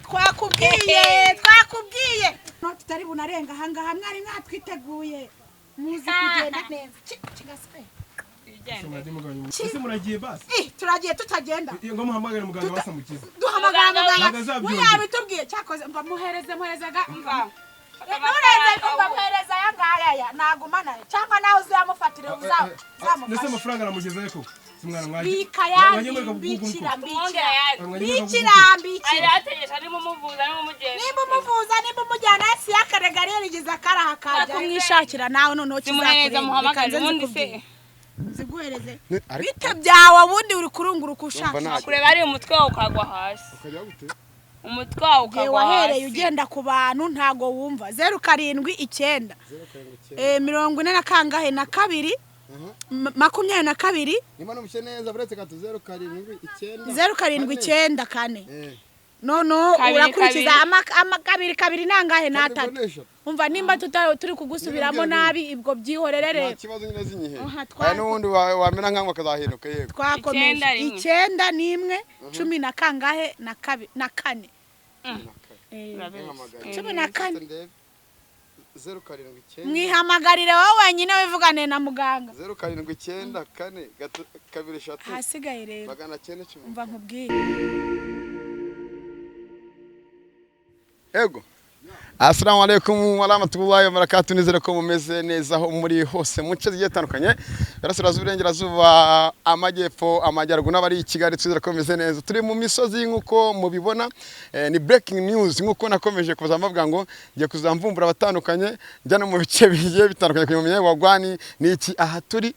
twakubwiye no tutari bunarenga ahangaha mwari mwatwiteguye muzi kugenda neza kigaswe ese muragiye basi turagiye tutagenda ngo muhamagare muganga basamukiza duhamagara muganga we yabitubwiye cyakoze mba muherezaga mva muhereza yangaya nagumana cyangwa nawe uzamufatire uzamufasha nese amafaranga aramugezayo ko simwana mwaje bikira arategesha ni mumuvuza ni mumujyana si yakarega rero igiza karaha kajya kumwishakira nawe noneho kizakureza muhamagare ubundi se ziguhereze bite byawe ubundi uri kurunguruka ushaka kureba ari umutwe wawe ukagwa hasi ukajya gute umutwe wawe ukagwa hasi wahereye ugenda ku bantu ntago wumva 079 40 na kangahe na kabiri 22 nimana mushe neza buretse gato 079 kane no urakurikiza kabiri nangahe natatu umva nimba turi kugusubiramo nabi ibwo byihorerere nta kibazo nyine zinyihe n'ubundi wamena nkango akazahinduka yego twakomeje 9 n'imwe 10 na kangahe na kane 14 mwihamagarire wowe wenyine wivugane na muganga 079 4 2 3 hasigaye rero magana 9 umva nkubwire ego Assalamu alaikum wa rahmatullahi wa barakatuh nizere ko mumeze neza aho muri hose mu nce zigiye tandukanye yarasiraza uburengerazuba amajyepfo amajyaruguru n'abari i Kigali twizere ko mumeze neza turi mu misozi nkuko mubibona ni breaking news nkuko nakomeje kuza mbavuga ngo ngiye kuzamvumbura abatandukanye njyana mu bice bigiye bitandukanye kumenye wagwani niki aha turi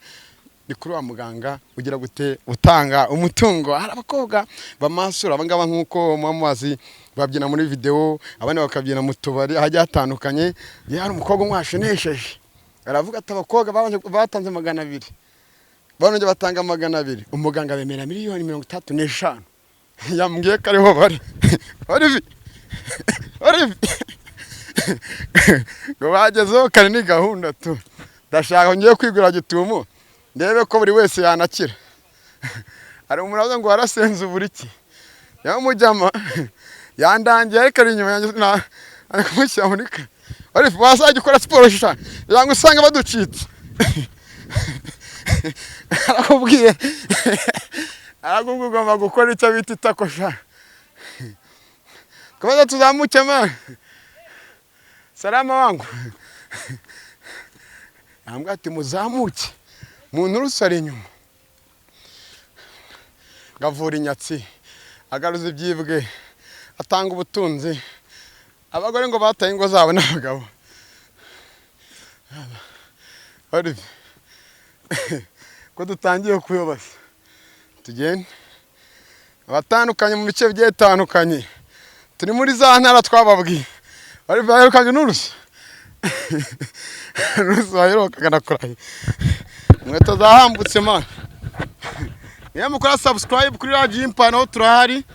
ni kuri wa muganga ugira gute utanga umutungo hari abakobwa bamasura abangaba nkuko mwamubazi babyina muri video abandi bakabyina mu tubari hajya hatandukanye yari umukobwa umwashinesheje aravuga ati abakobwa batanze 200 banonje batanga 200 umuganga bemera miliyoni 35 yambwiye ko ariho bari ngo bagezeho kare ni gahunda tu ndashaka ngiye kwigura gitumo ndebe ko buri wese yanakira ari umuraza ngo warasenze uburiki yamujyama yandangiye ariko ari inyuma yanjye kumushyira muri ka ari wasajya ukora siporo shisha yango usanga baducitse arakubwiye ugomba gukora icyo bita itakosha kubaza tuzamuke ma salama wangu ambwa ati muzamuke muntu rusari inyuma gavura inyatsi agaruza ibyibwe atanga ubutunzi abagore ngo bataye ingo zabo n'abagabo ari ko dutangiye kuyobaza tugende abatandukanye mu bice bigiye bitandukanye turi muri za ntara twababwiye ari baherukaga n'urushya baherukaga nakuraye inkweto zahambutse mana niyo mukora subscribe kuri Radio Impano turahari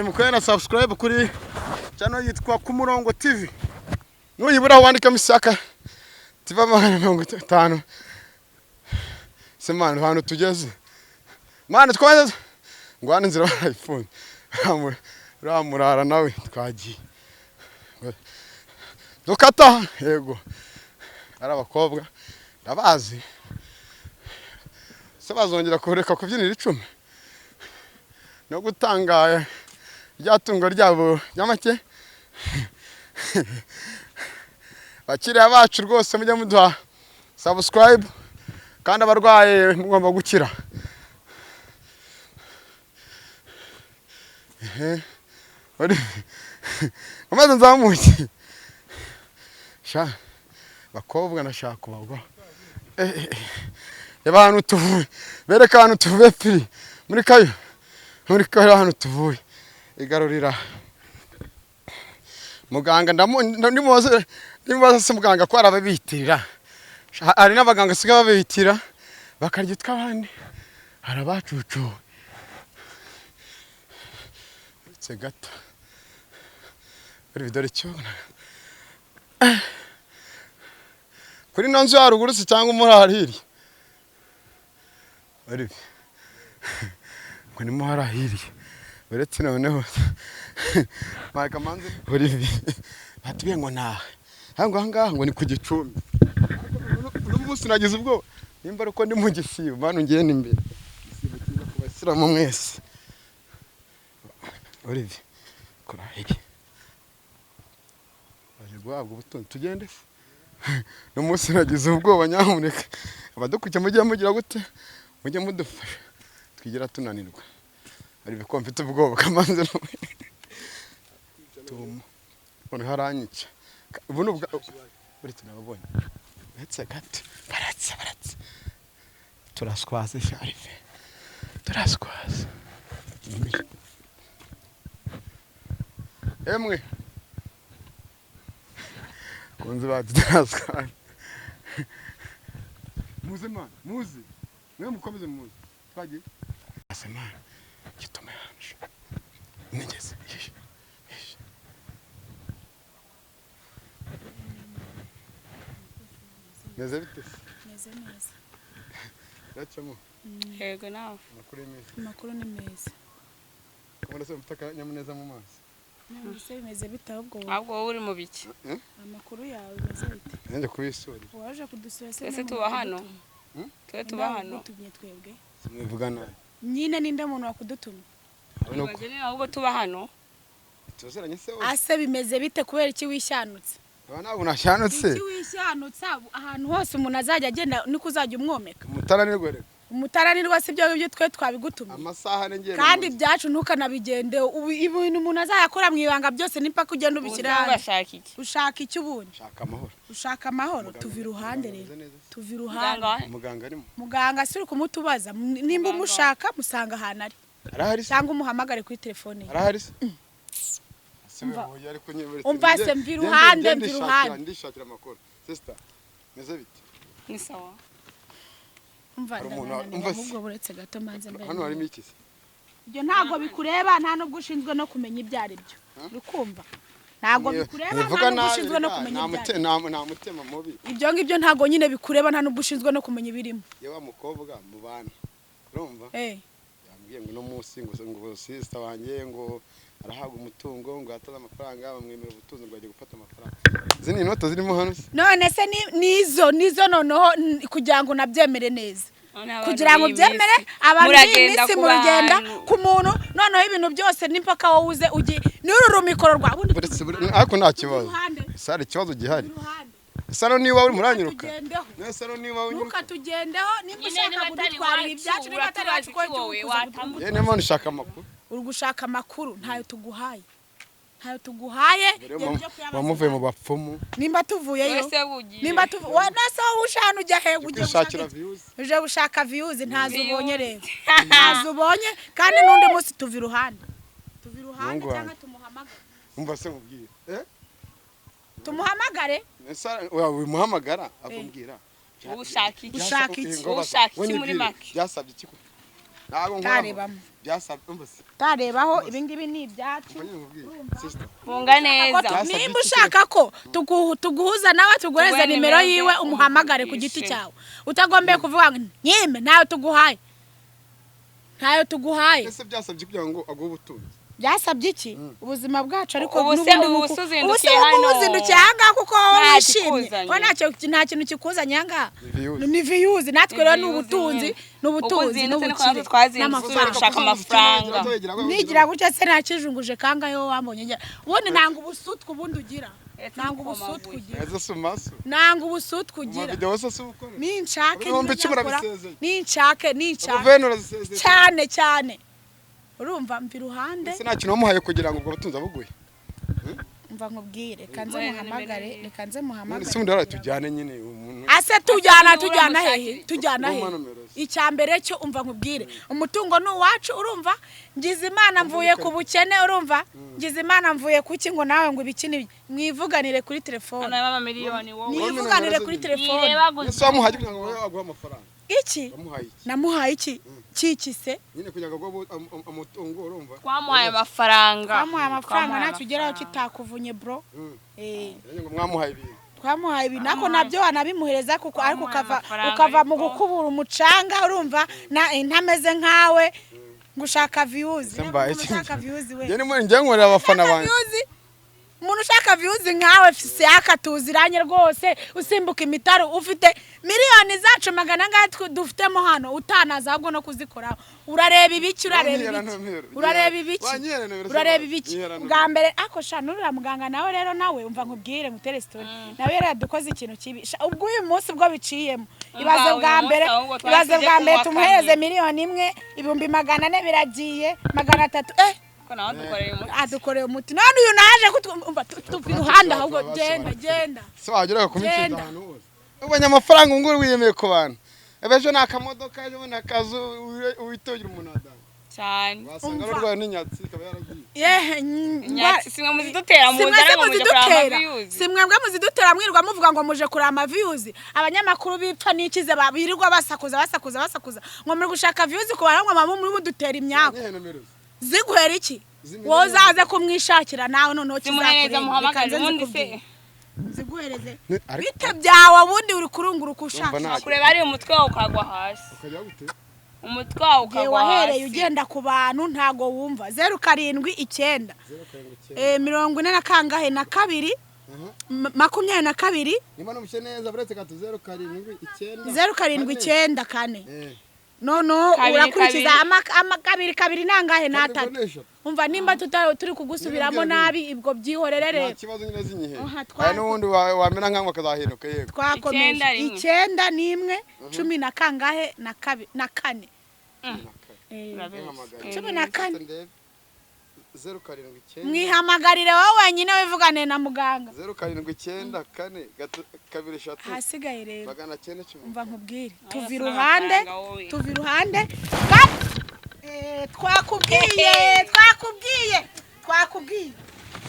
mukora na subscribe kuri channel yitwa Kumurongo TV nuyibura wandika misaka tiva 50 semana hano tugeze mana twaje ngwane nzira iPhone ramurara nawe twagiye dukata yego ari abakobwa ndabazi se bazongera kureka kubyinira 10 no gutanga ryatungo ryabo nyamake bakiriya bacu rwose mujye muduha subscribe kandi abarwaye mugomba gukira amaze nzamuke sha bakobwa nashaka kubagwa abantu tuvuye bereka abantu tuvuye piri muri kayo abantu tuvuye igarurira muganga ndimubaza se muganga ko arababitirira ari n'abaganga siga babitira bakarya twabandi harabacucu uretse gato video cyo kuri nonzo haruguru se cyangwa umurahiri ari ngo ni muharahiriye uretse noneho Marika manzi Olivier batubwiye ngo nahe ahangaha ngo ni ku Gicumbi uno munsi nagize ubwo nimba uko ndi mu gisibo manu ngende imbere igisibo kiza kubashyiramo mwese Olivier kora iki baje guhabwa ubutunzi tugende no munsi nagize ubwoba nyamuneka abadukuke mujye mugira gute mujye mudufasha twigira tunanirwa Olivier ko mfite ubwoba kamanze no Ono haranyica. Ubu nubwo buri tunabonye. Ndetse gato. Baratse. Turaswaze Sharife. Turaswaze. Emwe. Kunze baturaswaze. Muze man, muze. Mwe mukomeze muze. Twagiye. Asema gituma yanje. Nigeze. Meze bite? Meze neza. Yacamo. Yego nawe. Makuru ni meza. Kumara se mutaka nyamuneza mu maso. Nise bimeze bite ahubwo wowe uri mu biki? Amakuru yawe meze bite? Nende kubisura. Waje kudusura se. Ese tuba hano? Tuba hano. Tubye twebwe. Simwivugana. Nyine ninde muntu wakudutumye? Bagene ahubwo tuba hano. Tuzeranye se. Ase bimeze bite kubera iki wishanutse? Abana bunashanutse. Iki wishanutse ahantu hose umuntu azajya agenda niko uzajya umwomeka. Umutaranirwa rero. Umutaranirwa sibyo twe twabigutumye. Amasaha nengera. Kandi ibyacu ntukanabigende ibintu umuntu azayakora mu ibanga byose nipa kugenda ubishyira hano. Ushaka iki ubundi? Ushaka amahoro tuvi ruhande rero. Tuvi ruhande. Muganga arimo. Muganga siri kumutubaza nimba umushaka musanga ahantu ari. Arahari. Cyangwa umuhamagare kuri telefone. Arahari. Umva se mvi ruhande. Ndishakira amakuru. Sister, meze bite? Ni sawa. Umva ubwo buretse gato manze mbere. Hano harimo iki se? Ibyo ntago bikureba nta no gushinzwe no kumenya ibyo ari byo. Urukumva? Ntago bikureba nta no gushinzwe no kumenya ibyo. Nta mutema mubi. Ibyo ngibyo ntago nyine bikureba nta no gushinzwe no kumenya ibirimo. Yewe mukobwa mu bana. Urumva? Yambwiye ngo no munsi ngo sister wanjye ngo arahaga umutungo ngo ataza amafaranga bamwemera ubutunzi ngo ajye gufata amafaranga. Zini inota zirimo hano se? None se nizo noneho kugira ngo nabyemere neza. Kugira ngo byemere abantu b'imisi mu rugenda ku muntu noneho ibintu byose n'impaka wowe uze ugi n'uru mikoro rwa bundi. Ariko nta kibazo. Sare ikibazo gihari. Saro niba uri muranyiruka. Saro niba unyuruka. Tugendeho nimba ushaka kudutwarira ibyacu niba atari wacu ko ye nemo nshaka amakuru. Uri gushaka amakuru ntayo tuguhaye. Bamuvuye mu bapfumu. Nimba tuvuyeyo. Nimba tuvuye nase ushana ujya he uje gushaka views ntazo ubonye rero. Ntazo ubonye kandi nundi munsi tuvi ruhande. Cyangwa tumuhamagare. Umva se mubwire. Tumuhamagare? Oya muhamagara akumbwira. Ushaka iki muri make? Byasabye iki ko? Nago ntarebamo. Byasabye umbase. Tarebaho ibingibi ni ibyacu. Bunga neza. Nimba ushaka ko tuguhuza nawe tuguhereza nimero yiwe umuhamagare ku giti cyawe. Utagombeye kuvuga ngo nyime nayo tuguhaye. Ese byasabye kugira ngo aguhe ubutunzi. Byasabye iki? Ubuzima bwacu ariko ubuzindukiye hanga kuko wishimye. Ko nta kintu kikuzanye hanga. Ni views natwe rero n'ubutunzi n'amafaranga. Nigira gutya se nakijunguje kanga yo wambonye. Ubundi nanga ubusutwe ubundi ugira. Nanga ubusutwe ugira. Eze sumaso. Nanga ubusutwe ugira. Video se ubukora. Ninshake. Cyane. Urumva mvi ruhande. Ese nta kintu wamuhaye kugira ngo ubwo butunzi abuguye. Umva nkubwire kanze muhamagare. Ese undi aratujyane nyine umuntu. Ase tujyana hehe? Icyambere cyo umva nkubwire. Umutungo ni uwacu urumva? Ngize Imana mvuye ku bukene urumva? Ngize Imana mvuye kuki ngo nawe ngo ibikini mwivuganire kuri telefone. Ana baba miliyoni wowe. Mwivuganire kuri telefone. Ese wamuhaye kugira ngo aguhe amafaranga. Iki? Namuhaye iki? Kiki se? Nyine kugira ngo umutungo urumva? Twamuhaye amafaranga. Natugeraho kitakuvunye bro. Ngo mwamuhaye ibintu. Twamuhaye ibintu nako nabyo wanabimuhereza kuko ariko ukava mu gukubura umucanga urumva ntameze nkawe ngushaka views Simba, ushaka views we njye nkorera abafana banjye umuntu ushaka views nkawe Fiaka tuziranye rwose usimbuka imitaro ufite miliyoni zacu magana ngahe dufitemo hano utanaza ahubwo no kuzikoraho urareba ibiki bwa mbere ako shanurira muganga nawe rero nawe umva nkubwire mutere story nawe rero dukoze ikintu kibi ubwo uyu munsi bwo biciyemo ibaze bwa mbere tumuhereze miliyoni 1 ibihumbi 400 biragiye 300 adukoreye umuti none uyu naje kutumva tupiruhanda ahubwo genda so wagera kumikira ahantu hose ubonye amafaranga nguru wiyemeye ku bantu ebejo nakamodoka ejo nakazu witogira umunada cyane wasanga rwa n'inyatsi kaba yaragiye nyatsi simwe muzidutera mu nzara mu muje kurama views simwebwe muzidutera mwirwa muvuga ngo muje kurama views abanyamakuru bipfa nikize babirirwa basakuza ngo muri gushaka views ku baramwe mamu muri mudutera imyaka ziguhera iki wozaze kumwishakira nawe noneho kizakureza muhamagara ubundi se ziguhereze bite byawe ubundi uri kurunguruka ushaka kureba ari umutwe wawe ukagwa hasi ukajya gute umutwe wawe ukagwa hasi wahereye ugenda ku bantu ntago wumva 079 40 na kangahe na 2 22 nimba numushe neza buretse gato 079 079 kane no urakurikiza kabiri nangahe natatu umva nimba turi kugusubiramo nabi ibwo byihorerere ikibazo nyine zinyihe nubundi wamena nkango kazahinduka yego twakomeje 9 n'imwe 10 na kangahe na 4 14 079 mwihamagarire wowe wenyine wivugane na muganga 079 4 2 3 hasigaye rero 910 umva nkubwire tuvi ruhande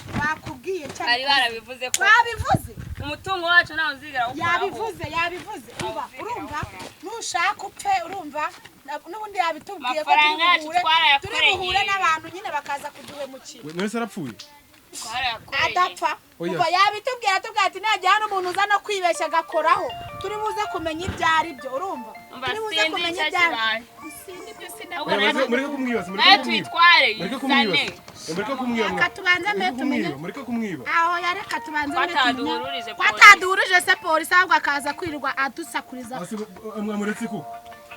twakubwiye cyane bari barabivuze ko babivuze umutungo wacu nawo uzigera yabivuze urumva nushaka upfe urumva nubundi yabitubwiye ko turi buhure n'abantu nyine bakaza kuduhemukira nese arapfuye adapfa umva yabitubwiye ati najya hano umuntu uza no kwibeshya gakoraho turi buze kumenya ibyo ari byo urumva turi buze kumenya ibyo mureke kumwibaza mureke kumwiba aho yareka tubanze twataduruje se polisi ahubwo akaza kwirirwa adusakuriza mwamuretse ko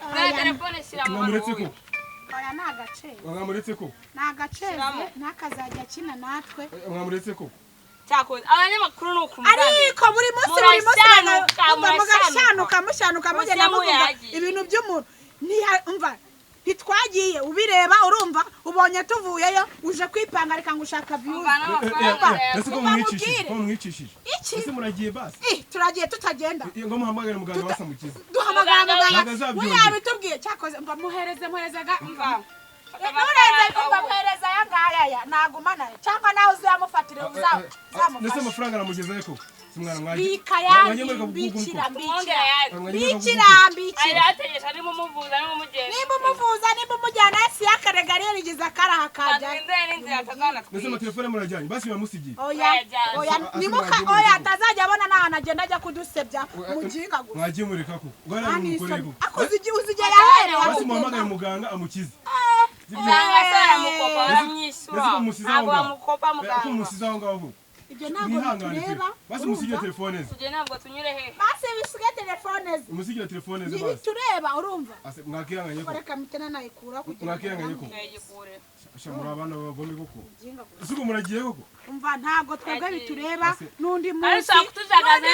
oya mwamuretse ko ntakazajya akina natwe mwamuretse ko cyakoze abanyamakuru no kumugana ariko buri munsi mugashanuka mugenda muvuga ibintu by'umuntu umva ntitwagiye ubireba urumva ubonye tuvuyeyo uje kwipanga reka ngushaka views ese ko mwicishije ese muragiye basi turagiye tutagenda ngo muhamagare muganga basamukiza duhamagara muganga we yabitubwiye cyakoze mba muhereze ga muhereza yangaya nagumana cyangwa nawe uzamufatire uzamufasha nese amafaranga aramugezaye ko simwana mwaje bikira arategesha ni mumuvuza nimba umujyana si yakarega rero igize akaraha kajya nese amatelefone murajyanye basi bamusigiye oya atazajya abona n'ahantu agenda ajya kudusebya muginga gusa mwagiye mureka ko bwaramukorego uzigera yaherewe basi muhamagare muganga amukize ibyo ntabwo tureba basi musigire telefone ze basi bisige telefone ze musigire telefone ze basi tureba urumva mwakiranganye ko reka mitena nayikura mwakiranganye ko shamura abana bagombe koko isuko muragiye koko umva ntago twebwe bitureba nundi munsi ariko kutujagaza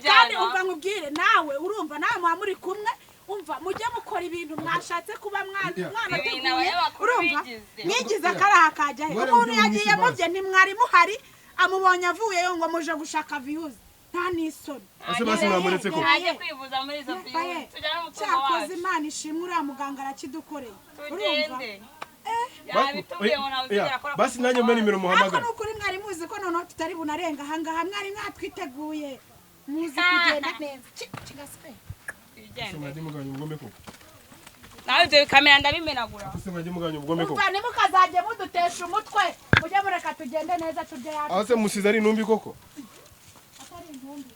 kandi umva nkubwire nawe urumva nawe mwa muri kumwe umva mujye mukora ibintu mwashatse kuba mwana tuguye urumva mwigize akaraha kajya he umuntu yagiye mubye ntimwari muhari amubonye avuyeyo ngo muje gushaka views nta nisoni ase basi mwamuretse ko aje kwivuza muri izo views tujya no mutungo wacu cyakoze Imana ishimwe uriya muganga arakidukoreye urumva basi nanjye mwe nimero muhamagara ariko nukuri mwari muzi ko noneho tutari bunarenga ahangaha mwari mwatwiteguye muzi kugenda neza kigaspe Mwadi muganya ubugome ko. Nawe ibyo kamera ndabimenagura. Ese mwadi muganya ubugome ko. Umva nimukazaje mudutesha umutwe. Mujye mureka tugende neza tujye yacu. Ase musize ari numbi koko. Atari intumbi.